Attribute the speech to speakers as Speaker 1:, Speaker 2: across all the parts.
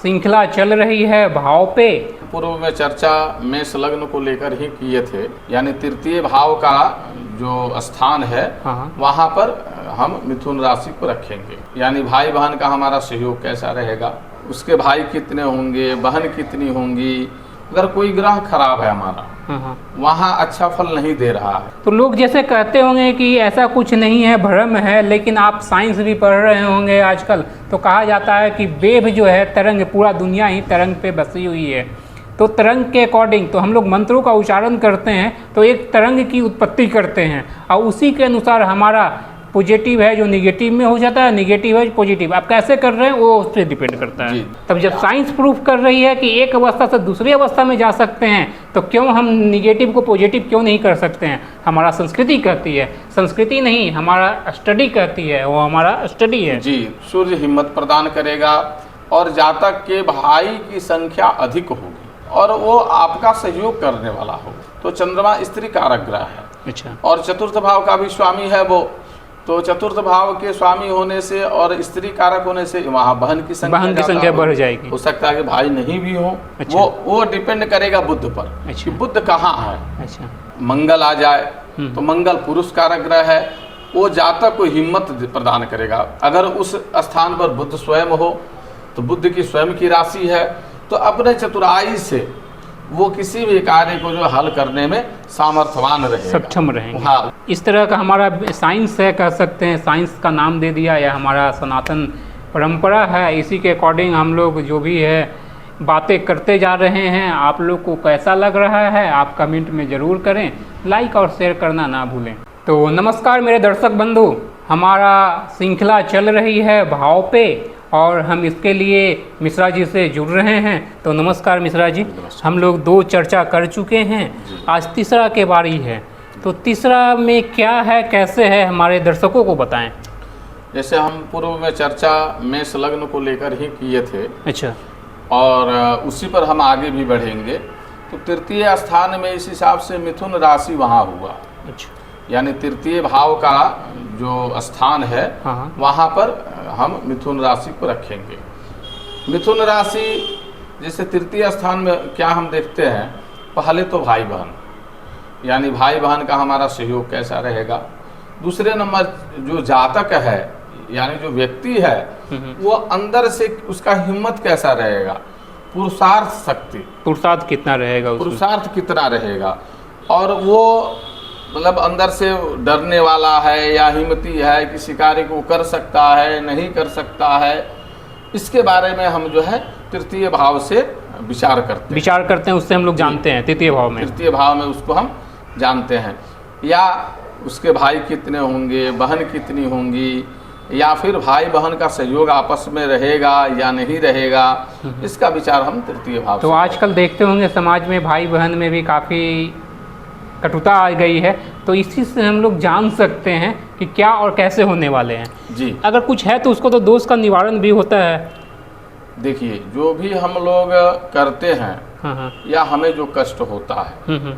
Speaker 1: श्रृंखला चल रही है भाव पे।
Speaker 2: पूर्व में चर्चा मेष लग्न को लेकर ही किए थे, यानी तृतीय भाव का जो स्थान है वहाँ पर हम मिथुन राशि को रखेंगे। यानी भाई बहन का हमारा सहयोग कैसा रहेगा, उसके भाई कितने होंगे, बहन कितनी होंगी। अगर कोई ग्रह खराब है हमारा, वहाँ अच्छा फल नहीं दे रहा है,
Speaker 1: तो लोग जैसे कहते होंगे कि ऐसा कुछ नहीं है, भ्रम है। लेकिन आप साइंस भी पढ़ रहे होंगे आजकल, तो कहा जाता है कि वेव जो है तरंग, पूरा दुनिया ही तरंग पे बसी हुई है। तो तरंग के अकॉर्डिंग तो हम लोग मंत्रों का उच्चारण करते हैं तो एक तरंग की उत्पत्ति करते हैं, और उसी के अनुसार हमारा पॉजिटिव है जो निगेटिव में हो जाता है, निगेटिव है पॉजिटिव। आप कैसे कर रहे हैं वो उस पर डिपेंड करता है। तब जब साइंस प्रूफ कर रही है कि एक अवस्था से दूसरी अवस्था में जा सकते हैं, तो क्यों हम निगेटिव को पॉजिटिव क्यों नहीं कर सकते हैं। हमारा संस्कृति कहती है, संस्कृति नहीं हमारा स्टडी कहती है, वो हमारा स्टडी है।
Speaker 2: जी, सूर्य हिम्मत प्रदान करेगा और जातक के भाई की संख्या अधिक होगी और वो आपका सहयोग करने वाला हो। तो चंद्रमा स्त्री कारक ग्रह है।
Speaker 1: अच्छा।
Speaker 2: और चतुर्थ भाव का भी स्वामी है वो, तो चतुर्थ भाव के स्वामी होने से और स्त्री कारक होने से वहाँ बहन की संख्या
Speaker 1: बढ़ जाएगी।
Speaker 2: हो सकता है कि भाई नहीं भी हो।
Speaker 1: अच्छा।
Speaker 2: वो डिपेंड करेगा बुध पर।
Speaker 1: अच्छा।
Speaker 2: कि बुध कहाँ है।
Speaker 1: अच्छा।
Speaker 2: मंगल आ जाए तो मंगल पुरुष कारक ग्रह है, वो जातक को हिम्मत प्रदान करेगा। अगर उस स्थान पर बुध स्वयं हो तो बुध की स्वयं की राशि है, तो अपने चतुराई से वो किसी भी कार्य को जो हल करने में सामर्थ्यवान रहेगा,
Speaker 1: सक्षम रहेंगे।
Speaker 2: हाँ।
Speaker 1: इस तरह का हमारा साइंस है, कह सकते हैं साइंस का नाम दे दिया, या हमारा सनातन परंपरा है। इसी के अकॉर्डिंग हम लोग जो भी है बातें करते जा रहे हैं। आप लोग को कैसा लग रहा है आप कमेंट में ज़रूर करें, लाइक और शेयर करना ना भूलें। तो नमस्कार मेरे दर्शक बंधु, हमारा श्रृंखला चल रही है भाव पे और हम इसके लिए मिश्रा जी से जुड़ रहे हैं। तो नमस्कार मिश्रा जी। हम लोग 2 चर्चा कर चुके हैं, आज तीसरा के बारी है। तो तीसरा में क्या है, कैसे है, हमारे दर्शकों को बताएं।
Speaker 2: जैसे हम पूर्व में चर्चा मेष लग्न को लेकर ही किए थे।
Speaker 1: अच्छा।
Speaker 2: और उसी पर हम आगे भी बढ़ेंगे। तो तृतीय स्थान में इस हिसाब से मिथुन राशि वहाँ हुआ।
Speaker 1: अच्छा।
Speaker 2: यानी तृतीय भाव का जो स्थान है वहाँ पर हम मिथुन राशि को रखेंगे। मिथुन राशि जैसे तृतीय स्थान में क्या हम देखते हैं, पहले तो भाई बहन, यानी भाई बहन का हमारा सहयोग कैसा रहेगा। दूसरे नंबर जो जातक है, यानी जो व्यक्ति है, वो अंदर से उसका हिम्मत कैसा रहेगा, पुरुषार्थ शक्ति,
Speaker 1: पुरुषार्थ कितना रहेगा,
Speaker 2: पुरुषार्थ कितना रहेगा, और वो मतलब अंदर से डरने वाला है या हिम्मती है, किसी कार्य को कर सकता है नहीं कर सकता है, इसके बारे में हम जो है तृतीय भाव से विचार करते हैं।
Speaker 1: उससे हम लोग जानते हैं तृतीय भाव में
Speaker 2: उसको हम जानते हैं। या उसके भाई कितने होंगे, बहन कितनी होंगी, या फिर भाई बहन का सहयोग आपस में रहेगा या नहीं रहेगा, इसका विचार हम तृतीय भाव
Speaker 1: तो आजकल देखते होंगे समाज में भाई बहन में भी काफ़ी कटुता आ गई है, तो इसी से हम लोग जान सकते हैं कि क्या और कैसे होने वाले हैं।
Speaker 2: जी।
Speaker 1: अगर कुछ है तो उसको तो दोष का निवारण भी होता है।
Speaker 2: देखिए, जो भी हम लोग करते हैं या हमें जो कष्ट होता है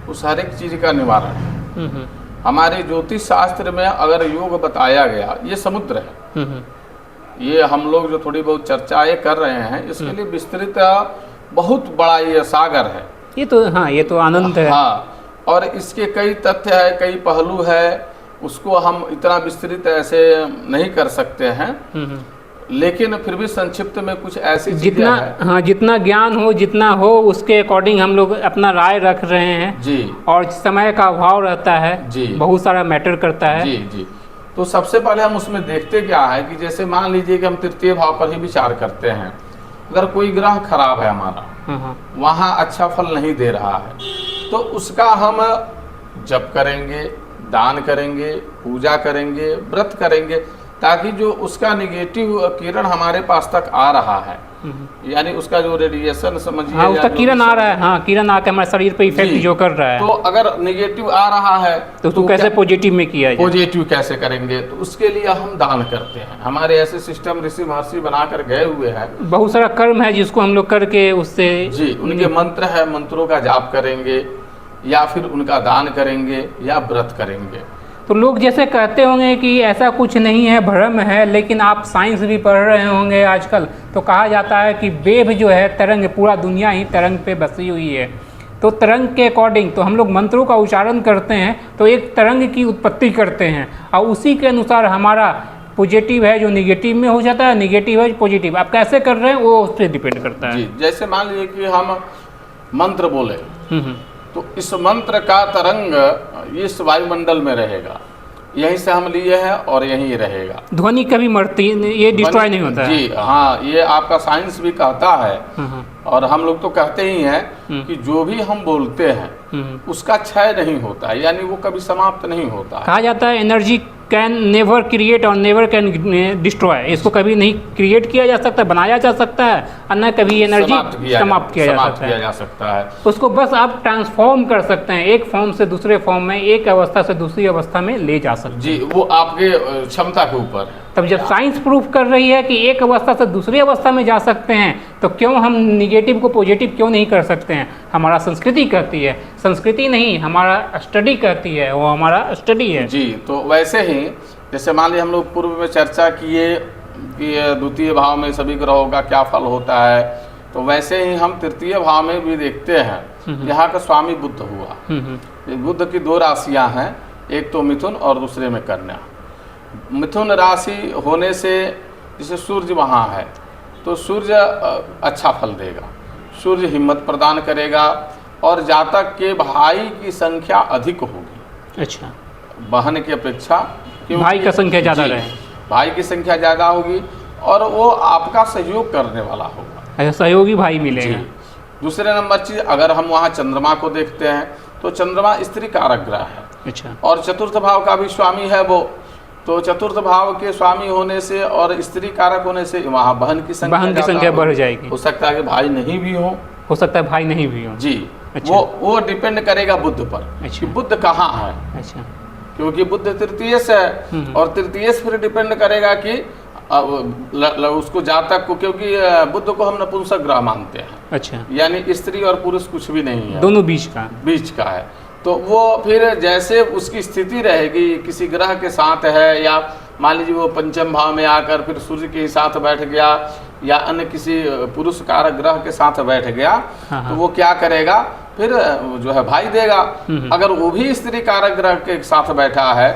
Speaker 2: उस हर एक चीज का निवारण है। हमारे ज्योतिष शास्त्र में अगर योग बताया गया, ये समुद्र है, ये हम लोग जो थोड़ी बहुत चर्चाएं कर रहे हैं, इसके लिए विस्तृत बहुत बड़ा ये सागर है।
Speaker 1: ये तो आनंद है।
Speaker 2: हाँ, और इसके कई तथ्य है, कई पहलू है, उसको हम इतना विस्तृत ऐसे नहीं कर सकते हैं। लेकिन फिर भी संक्षिप्त में कुछ ऐसी
Speaker 1: जितना जितना ज्ञान हो, जितना हो, उसके अकॉर्डिंग हम लोग अपना राय रख रहे हैं।
Speaker 2: जी।
Speaker 1: और समय का अभाव रहता है।
Speaker 2: जी।
Speaker 1: बहुत सारा मैटर करता है।
Speaker 2: जी। तो सबसे पहले हम उसमें देखते क्या है कि जैसे मान लीजिए कि हम तृतीय भाव पर ही विचार करते हैं। अगर कोई ग्रह खराब है हमारा, वहाँ अच्छा फल नहीं दे रहा है, तो उसका हम जप करेंगे, दान करेंगे, पूजा करेंगे, व्रत करेंगे, ताकि जो उसका निगेटिव किरण हमारे पास तक आ रहा है, यानी उसका जो रेडिएशन समझिए,
Speaker 1: उसका किरण आ रहा है, किरण आके हमारे शरीर पे इफेक्ट जो कर रहा है,
Speaker 2: तो अगर निगेटिव आ रहा है
Speaker 1: तो कैसे पॉजिटिव में किया जाए,
Speaker 2: पॉजिटिव कैसे करेंगे, तो उसके लिए हम दान करते हैं। हमारे ऐसे सिस्टम ऋषि महर्षि बनाकर गए हुए हैं,
Speaker 1: बहुत सारा कर्म है जिसको हम लोग करके उससे
Speaker 2: जी, उनके मंत्र है, मंत्रों का जाप करेंगे या फिर उनका दान करेंगे या व्रत करेंगे।
Speaker 1: तो लोग जैसे कहते होंगे कि ऐसा कुछ नहीं है, भ्रम है, लेकिन आप साइंस भी पढ़ रहे होंगे आजकल, तो कहा जाता है कि वेव जो है तरंग, पूरा दुनिया ही तरंग पे बसी हुई है। तो तरंग के अकॉर्डिंग तो हम लोग मंत्रों का उच्चारण करते हैं तो एक तरंग की उत्पत्ति करते हैं और उसी के अनुसार हमारा पॉजिटिव है जो निगेटिव में हो जाता है, निगेटिव है पॉजिटिव। आप कैसे कर रहे हैं वो उस पर डिपेंड करता है।
Speaker 2: जी, जैसे मान लीजिए कि हम मंत्र बोले तो इस मंत्र का तरंग इस वायुमंडल में रहेगा, यहीं से हम लिए हैं और यहीं रहेगा।
Speaker 1: ध्वनि कभी मरती, ये डिस्ट्रॉय नहीं होता है।
Speaker 2: जी हाँ, ये आपका साइंस भी कहता है और हम लोग तो कहते ही हैं कि जो भी हम बोलते हैं उसका क्षय नहीं होता है, यानी वो कभी समाप्त नहीं होता है।
Speaker 1: कहा जाता है एनर्जी कैन नेवर क्रिएट और नेवर कैन डिस्ट्रॉय, इसको कभी नहीं क्रिएट किया जा सकता, बनाया जा सकता है और न कभी एनर्जी समाप्त किया जा सकता है। उसको बस आप ट्रांसफॉर्म कर सकते हैं, एक फॉर्म से दूसरे फॉर्म में, एक अवस्था से दूसरी अवस्था में ले जा सकते हैं।
Speaker 2: जी, वो आपके क्षमता के ऊपर है।
Speaker 1: तब जब साइंस प्रूफ कर रही है कि एक अवस्था से दूसरी अवस्था में जा सकते हैं तो क्यों हम निगेटिव को पॉजिटिव क्यों नहीं कर सकते हैं? हमारा संस्कृति कहती है, संस्कृति नहीं हमारा स्टडी कहती है, वो हमारा स्टडी है।
Speaker 2: जी, तो वैसे ही जैसे मान लीजिए हम लोग पूर्व में चर्चा किए कि द्वितीय भाव में सभी ग्रहों का क्या फल होता है, तो वैसे ही हम तृतीय भाव में भी देखते हैं। यहाँ का स्वामी बुध हुआ। बुध की 2 राशियाँ हैं, एक तो मिथुन और दूसरे में कन्या। मिथुन राशि होने से जैसे सूर्य वहाँ है तो सूर्य अच्छा फल देगा, सूर्य हिम्मत प्रदान करेगा और जातक के भाई की संख्या अधिक होगी।
Speaker 1: अच्छा,
Speaker 2: बहन की अपेक्षा
Speaker 1: भाई का संख्या ज़्यादा रहे,
Speaker 2: भाई की संख्या ज़्यादा होगी और वो आपका सहयोग करने वाला होगा।
Speaker 1: अच्छा, सहयोगी भाई मिलेगा।
Speaker 2: दूसरे नंबर चीज़, अगर हम वहाँ चंद्रमा को देखते हैं तो चंद्रमा स्त्री कारक ग्रह है। अच्छा, और चतुर्थ भाव का भी स्वामी है वो, तो चतुर्थ भाव के स्वामी होने से और स्त्री कारक होने से वहाँ बहन की संख्या
Speaker 1: बढ़ जाएगी।
Speaker 2: हो सकता है कि भाई नहीं भी हो
Speaker 1: सकता है भाई नहीं भी हो।
Speaker 2: जी। अच्छा। वो डिपेंड करेगा बुध पर। अच्छा। कि बुध कहाँ है। अच्छा, क्योंकि बुध तृतीय से है और तृतीय से फिर डिपेंड करेगा कि उसको जातक को, क्योंकि बुध को हम नपुंसक ग्रह मानते हैं। अच्छा, यानी स्त्री और पुरुष कुछ भी नहीं है,
Speaker 1: दोनों बीच का है।
Speaker 2: तो वो फिर जैसे उसकी स्थिति रहेगी, किसी ग्रह के साथ है या मान लीजिए वो पंचम भाव में आकर फिर सूर्य के साथ बैठ गया या अन्य किसी पुरुष कारक ग्रह के साथ बैठ गया, तो वो क्या करेगा फिर जो है भाई देगा। अगर वो भी स्त्री कारक ग्रह के साथ बैठा है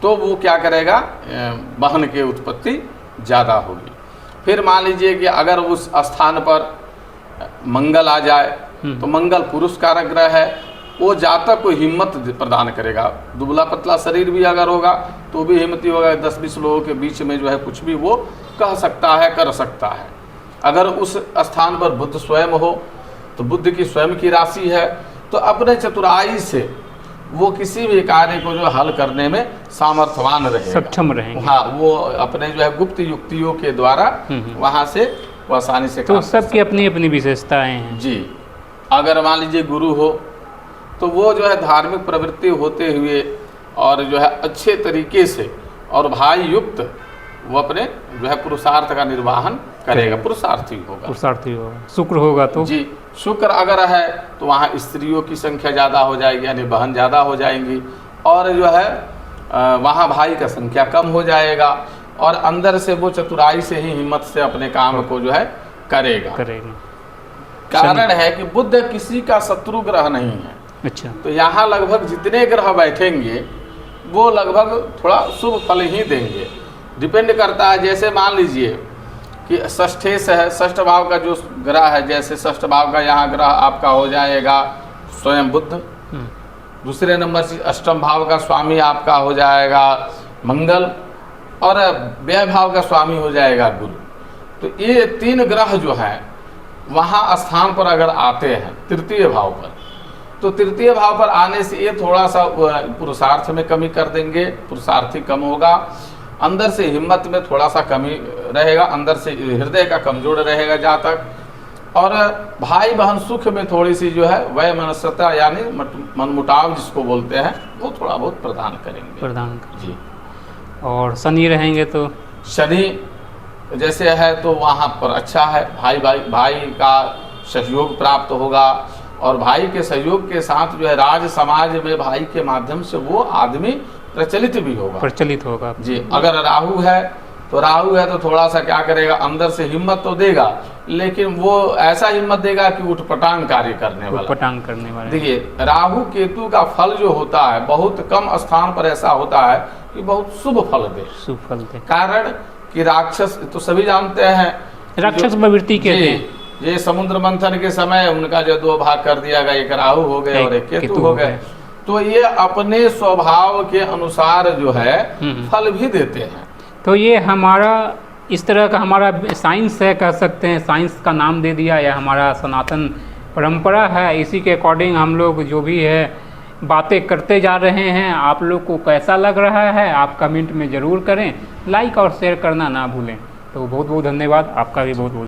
Speaker 2: तो वो क्या करेगा, बहन की उत्पत्ति ज़्यादा होगी। फिर मान लीजिए कि अगर उस स्थान पर मंगल आ जाए तो मंगल पुरुष कारक ग्रह है, वो जातक को हिम्मत प्रदान करेगा। दुबला पतला शरीर भी अगर होगा तो भी हिम्मती होगा, 10-20 लोगों के बीच में जो है कुछ भी वो कह सकता है, कर सकता है। अगर उस स्थान पर बुध स्वयं हो तो बुध की स्वयं की राशि है, तो अपने चतुराई से वो किसी भी कार्य को जो हल करने में सामर्थ्यवान रहेगा,
Speaker 1: सक्षम रहेंगे।
Speaker 2: हाँ, वो अपने जो है गुप्त युक्तियों के द्वारा वहाँ से वो आसानी से,
Speaker 1: तो सबकी अपनी अपनी विशेषताएं हैं।
Speaker 2: जी। अगर मान लीजिए गुरु हो तो वो जो है धार्मिक प्रवृत्ति होते हुए और जो है अच्छे तरीके से और भाई युक्त वो अपने जो है पुरुषार्थ का निर्वाहन करेगा, पुरुषार्थी होगा।
Speaker 1: शुक्र होगा तो
Speaker 2: जी, शुक्र अगर है तो वहाँ स्त्रियों की संख्या ज़्यादा हो जाएगी, यानी बहन ज़्यादा हो जाएंगी, और जो है वहाँ भाई का संख्या कम हो जाएगा और अंदर से वो चतुराई से ही हिम्मत से अपने काम को जो है करेगा। कारण है कि बुध किसी का शत्रु ग्रह नहीं है। अच्छा, तो यहाँ लगभग जितने ग्रह बैठेंगे वो लगभग थोड़ा शुभ फल ही देंगे। डिपेंड करता है, जैसे मान लीजिए कि षष्ठे से है, षष्ठ भाव का जो ग्रह है, जैसे षष्ठ भाव का यहाँ ग्रह आपका हो जाएगा स्वयं बुध। दूसरे नंबर से अष्टम भाव का स्वामी आपका हो जाएगा मंगल और व्यय भाव का स्वामी हो जाएगा गुरु। तो ये 3 ग्रह जो है वहाँ स्थान पर अगर आते हैं तृतीय भाव पर, तो तृतीय भाव पर आने से ये थोड़ा सा पुरुषार्थ में कमी कर देंगे, पुरुषार्थी कम होगा, अंदर से हिम्मत में थोड़ा सा कमी रहेगा, अंदर से हृदय का कमजोर रहेगा जातक, और भाई बहन सुख में थोड़ी सी जो है वह मनस्यता यानी मनमुटाव जिसको बोलते हैं वो थोड़ा बहुत प्रदान करेंगे। जी।
Speaker 1: और शनि रहेंगे तो
Speaker 2: शनि जैसे है तो वहाँ पर अच्छा है, भाई का सहयोग प्राप्त होगा और भाई के सहयोग के साथ जो है राज समाज में भाई के माध्यम से वो आदमी प्रचलित भी होगा।
Speaker 1: प्रचलित होगा
Speaker 2: जी। अगर राहु है तो थोड़ा सा क्या करेगा, अंदर से हिम्मत तो देगा, लेकिन वो ऐसा हिम्मत देगा कि उठपटांग कार्य करने वाला। देखिए, राहु केतु का फल जो होता है बहुत कम स्थान पर ऐसा होता है कि बहुत शुभ फल दे। कारण कि राक्षस तो सभी जानते हैं,
Speaker 1: राक्षस प्रवृत्ति के
Speaker 2: ये समुद्र मंथन के समय उनका जो 2 भाग कर दिया गया, एक राहु हो गए और एक केतु हो गए। तो ये अपने स्वभाव के अनुसार जो है फल भी देते हैं।
Speaker 1: तो ये हमारा इस तरह का हमारा साइंस है, कह सकते हैं, साइंस का नाम दे दिया, या हमारा सनातन परंपरा है। इसी के अकॉर्डिंग हम लोग जो भी है बातें करते जा रहे हैं। आप लोग को कैसा लग रहा है आप कमेंट में ज़रूर करें, लाइक और शेयर करना ना भूलें। तो बहुत बहुत धन्यवाद, आपका भी बहुत बहुत